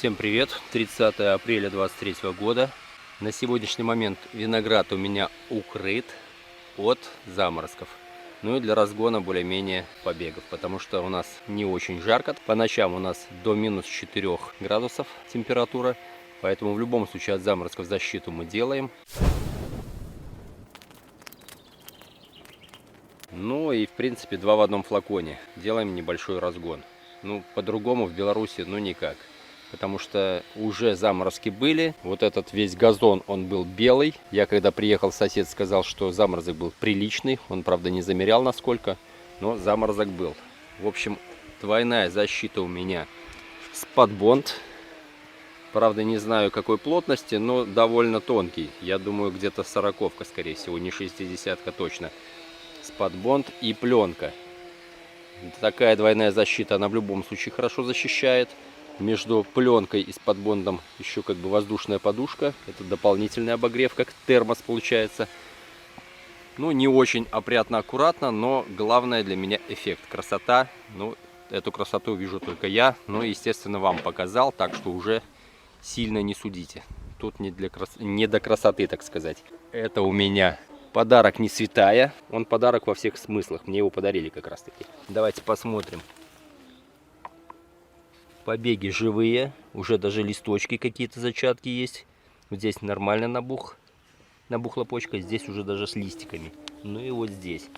Всем привет! 30 апреля 2023 года. На сегодняшний момент виноград у меня укрыт от заморозков. Ну и для разгона более-менее побегов, потому что у нас не очень жарко. По ночам у нас до минус 4 градусов температура. Поэтому в любом случае от заморозков защиту мы делаем. Ну и в принципе 2 в одном флаконе. Делаем небольшой разгон. Ну по-другому в Беларуси ну никак. Потому что уже заморозки были. Вот этот весь газон, он был белый. Я когда приехал, сосед сказал, что заморозок был приличный. Он, правда, не замерял насколько, но заморозок был. В общем, двойная защита у меня спадбонд. Правда, не знаю какой плотности, но довольно тонкий. Я думаю, где-то 40-ка, скорее всего, не 60-ка точно. Спадбонд и пленка. Такая двойная защита, она в любом случае хорошо защищает. Между пленкой и спадбондом еще как бы воздушная подушка. Это дополнительный обогрев, как термос получается. Ну, не очень опрятно, аккуратно, но главное для меня эффект. Красота. Ну, эту красоту вижу только я. Но, естественно, вам показал, так что уже сильно не судите. Тут не до красоты, так сказать. Это у меня подарок не святая. Он подарок во всех смыслах. Мне его подарили как раз таки. Давайте посмотрим. Побеги живые, уже даже листочки какие-то, зачатки есть. Вот здесь нормально набухла почка, здесь уже даже с листиками. Ну и вот здесь.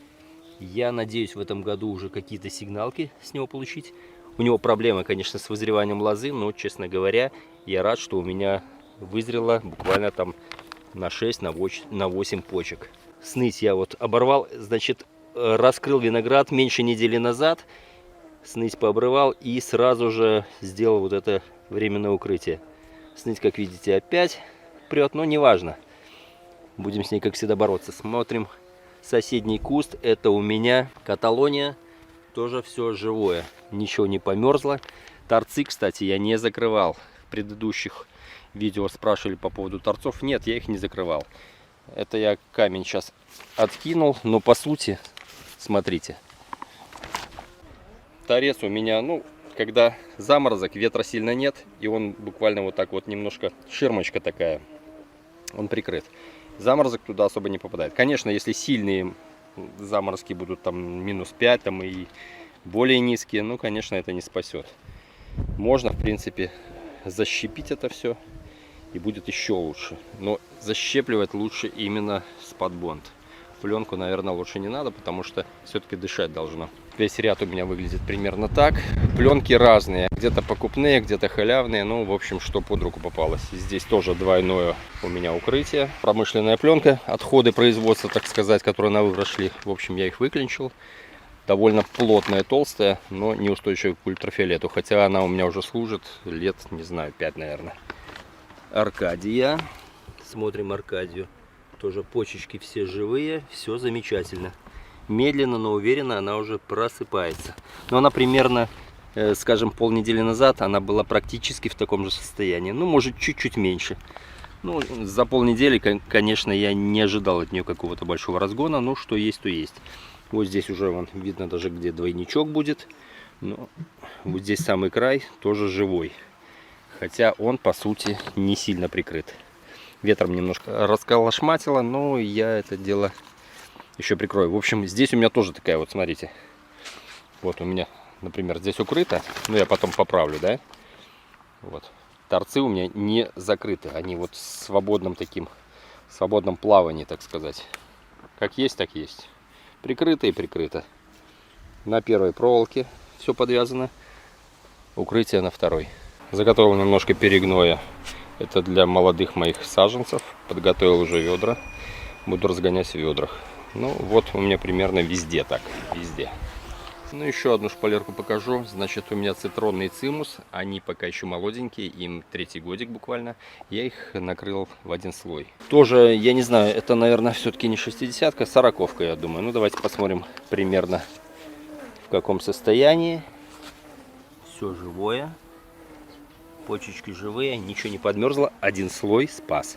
Я надеюсь в этом году уже какие-то сигналки с него получить. У него проблемы, конечно, с вызреванием лозы, но, честно говоря, я рад, что у меня вызрело буквально там на 6, на 8 почек. Сныть я вот оборвал, значит, раскрыл виноград меньше недели назад. Сныть пообрывал и сразу же сделал вот это временное укрытие. Сныть, как видите, опять прет, но неважно. Будем с ней, как всегда, бороться. Смотрим соседний куст. Это у меня Каталония. Тоже все живое. Ничего не померзло. Торцы, кстати, я не закрывал. В предыдущих видео спрашивали по поводу торцов. Нет, я их не закрывал. Это я камень сейчас откинул. Но по сути, смотрите. Торец у меня, ну, когда заморозок, ветра сильно нет, и он буквально вот так вот немножко, ширмочка такая, он прикрыт. Заморозок туда особо не попадает. Конечно, если сильные заморозки будут там минус 5 там, и более низкие, ну, конечно, это не спасет. Можно, в принципе, защепить это все, и будет еще лучше. Но защепливать лучше именно спадбонд. Пленку, наверное, лучше не надо, потому что все-таки дышать должно. Весь ряд у меня выглядит примерно так. Пленки разные, где-то покупные, где-то халявные. Ну, в общем, что под руку попалось. Здесь тоже двойное у меня укрытие. Промышленная пленка, отходы производства, так сказать, которые на выброс шли. В общем, я их выклинчил. Довольно плотная, толстая, но неустойчивая к ультрафиолету. Хотя она у меня уже служит лет, не знаю, 5, наверное. Аркадия. Смотрим Аркадию. Тоже почечки все живые, все замечательно. Медленно, но уверенно она уже просыпается. Но она примерно, скажем, полнедели назад она была практически в таком же состоянии. Ну, может, чуть-чуть меньше. Ну, за полнедели, конечно, я не ожидал от нее какого-то большого разгона. Но что есть, то есть. Вот здесь уже вон, видно даже, где двойничок будет. Но вот здесь самый край тоже живой. Хотя он, по сути, не сильно прикрыт. Ветром немножко расколошматило, но я это дело еще прикрою. В общем, здесь у меня тоже такая вот, смотрите. Вот у меня, например, здесь укрыто. Ну, я потом поправлю, да? Вот. Торцы у меня не закрыты. Они вот в свободном плавании, так сказать. Как есть, так есть. Прикрыто и прикрыто. На первой проволоке все подвязано. Укрытие на второй. Заготовил немножко перегноя. Это для молодых моих саженцев. Подготовил уже ведра. Буду разгонять в ведрах. Ну, вот у меня примерно везде так. Везде. Ну, еще одну шпалерку покажу. Значит, у меня цитронный цимус. Они пока еще молоденькие. Им 3-й годик буквально. Я их накрыл в один слой. Тоже, я не знаю, это, наверное, все-таки не 60-ка, 40-ка, я думаю. Ну, давайте посмотрим примерно в каком состоянии. Все живое. Почечки живые, ничего не подмерзло, один слой спас.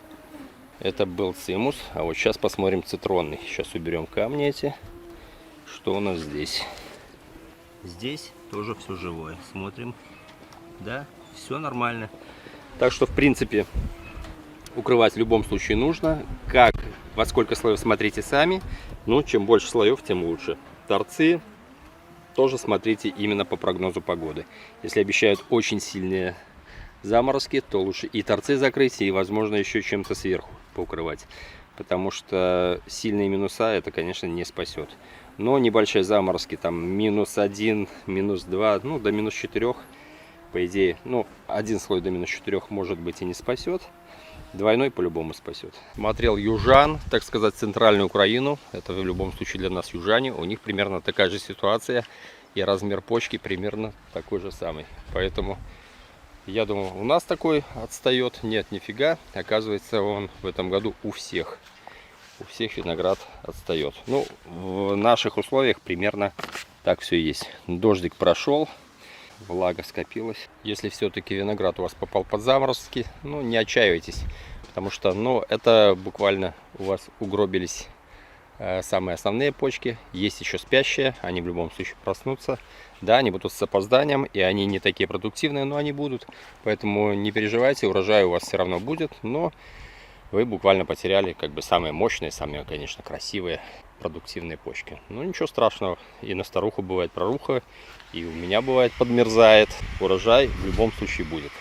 Это был цимус, а вот сейчас посмотрим цитронный. Сейчас уберем камни эти. Что у нас здесь? Здесь тоже все живое. Смотрим. Да, все нормально. Так что, в принципе, укрывать в любом случае нужно. Как, во сколько слоев, смотрите сами. Ну, чем больше слоев, тем лучше. Торцы тоже смотрите именно по прогнозу погоды. Если обещают очень сильные заморозки, то лучше и торцы закрыть, и, возможно, еще чем-то сверху поукрывать. Потому что сильные минуса это, конечно, не спасет. Но небольшие заморозки, там -1, -2, ну до -4, по идее, ну один слой до -4 может быть и не спасет. Двойной по-любому спасет. Смотрел южан, так сказать, центральную Украину. Это в любом случае для нас южане. У них примерно такая же ситуация. И размер почки примерно такой же самый. Поэтому я думал, у нас такой отстает. Нет, нифига. Оказывается, он в этом году у всех. У всех виноград отстает. Ну, в наших условиях примерно так все и есть. Дождик прошел. Влага скопилась. Если все-таки виноград у вас попал под заморозки, ну, не отчаивайтесь. Потому что, ну, это буквально у вас угробились самые основные почки. Есть еще спящие, они в любом случае проснутся. Да, они будут с опозданием, и они не такие продуктивные, но они будут. Поэтому не переживайте, урожай у вас все равно будет. Но вы буквально потеряли как бы самые мощные, самые, конечно, красивые, продуктивные почки. Ну, ничего страшного. И на старуху бывает проруха, и у меня бывает подмерзает. Урожай в любом случае будет.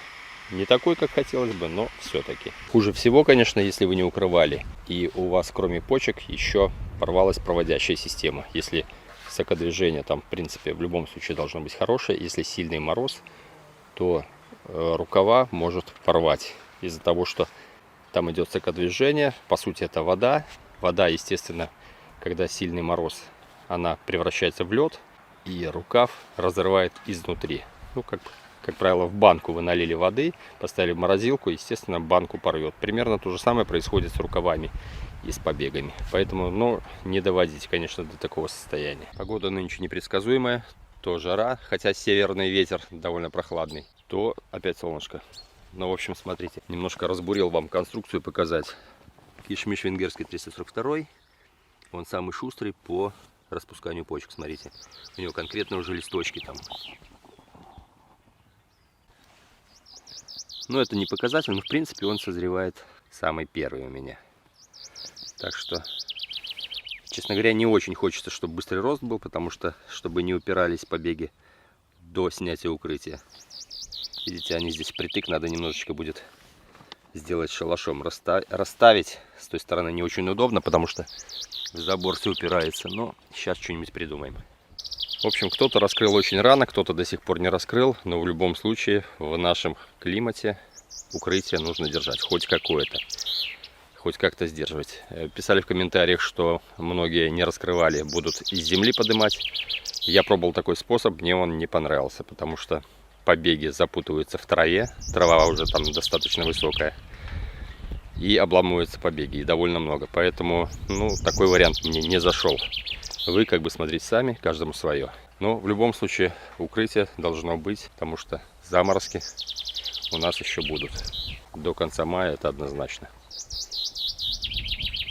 Не такой, как хотелось бы, но все-таки. Хуже всего, конечно, если вы не укрывали, и у вас кроме почек еще порвалась проводящая система. Если сокодвижение там, в принципе, в любом случае должно быть хорошее. Если сильный мороз, то рукава может порвать из-за того, что там идет сокодвижение. По сути, это вода. Вода, естественно, когда сильный мороз, она превращается в лед, и рукав разрывает изнутри. Ну, как правило, в банку вы налили воды, поставили в морозилку, естественно, банку порвет. Примерно то же самое происходит с рукавами и с побегами. Поэтому, ну, не доводите, конечно, до такого состояния. Погода нынче непредсказуемая, то жара, хотя северный ветер довольно прохладный, то опять солнышко. Ну, в общем, смотрите, немножко разбурил вам конструкцию показать. Кишмиш венгерский 342, он самый шустрый по распусканию почек, смотрите. У него конкретно уже листочки там. Но это не показатель, но в принципе он созревает самый первый у меня. Так что, честно говоря, не очень хочется, чтобы быстрый рост был, потому что, чтобы не упирались побеги до снятия укрытия. Видите, они здесь притык, надо немножечко будет сделать шалашом. Расставить с той стороны не очень удобно, потому что в забор все упирается. Но сейчас что-нибудь придумаем. В общем, кто-то раскрыл очень рано, кто-то до сих пор не раскрыл. Но в любом случае в нашем климате укрытие нужно держать. Хоть какое-то. Хоть как-то сдерживать. Писали в комментариях, что многие не раскрывали, будут из земли поднимать. Я пробовал такой способ, мне он не понравился, потому что побеги запутываются в траве. Трава уже там достаточно высокая. И обламываются побеги, и довольно много. Поэтому, ну, такой вариант мне не зашел. Вы как бы смотрите сами, каждому свое. Но в любом случае укрытие должно быть, потому что заморозки у нас еще будут. До конца мая это однозначно.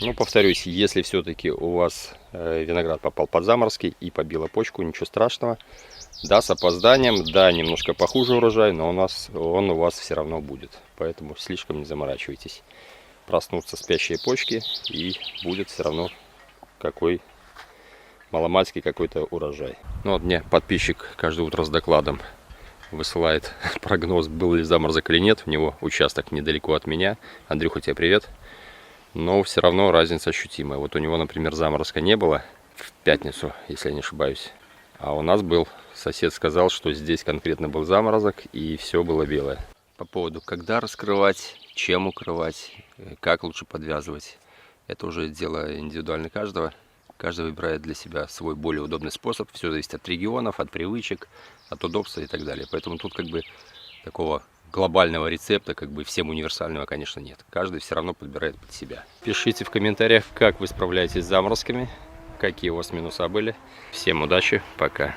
Ну, повторюсь, если все-таки у вас виноград попал под заморозки и побило почку, ничего страшного. Да, с опозданием, да, немножко похуже урожай, но он у вас все равно будет. Поэтому слишком не заморачивайтесь. Проснутся спящие почки, и будет все равно маломальский какой-то урожай. Ну вот мне подписчик каждое утро с докладом высылает прогноз, был ли заморозок или нет. У него участок недалеко от меня. Андрюха, тебе привет. Но все равно разница ощутимая. Вот у него, например, заморозка не было в пятницу, если я не ошибаюсь. А у нас был, сосед сказал, что здесь конкретно был заморозок, и все было белое. По поводу, когда раскрывать, чем укрывать, как лучше подвязывать, это уже дело индивидуально каждого. Каждый выбирает для себя свой более удобный способ. Все зависит от регионов, от привычек, от удобства и так далее. Поэтому тут как бы такого глобального рецепта, как бы всем универсального, конечно, нет. Каждый все равно подбирает под себя. Пишите в комментариях, как вы справляетесь с заморозками, какие у вас минуса были. Всем удачи, пока.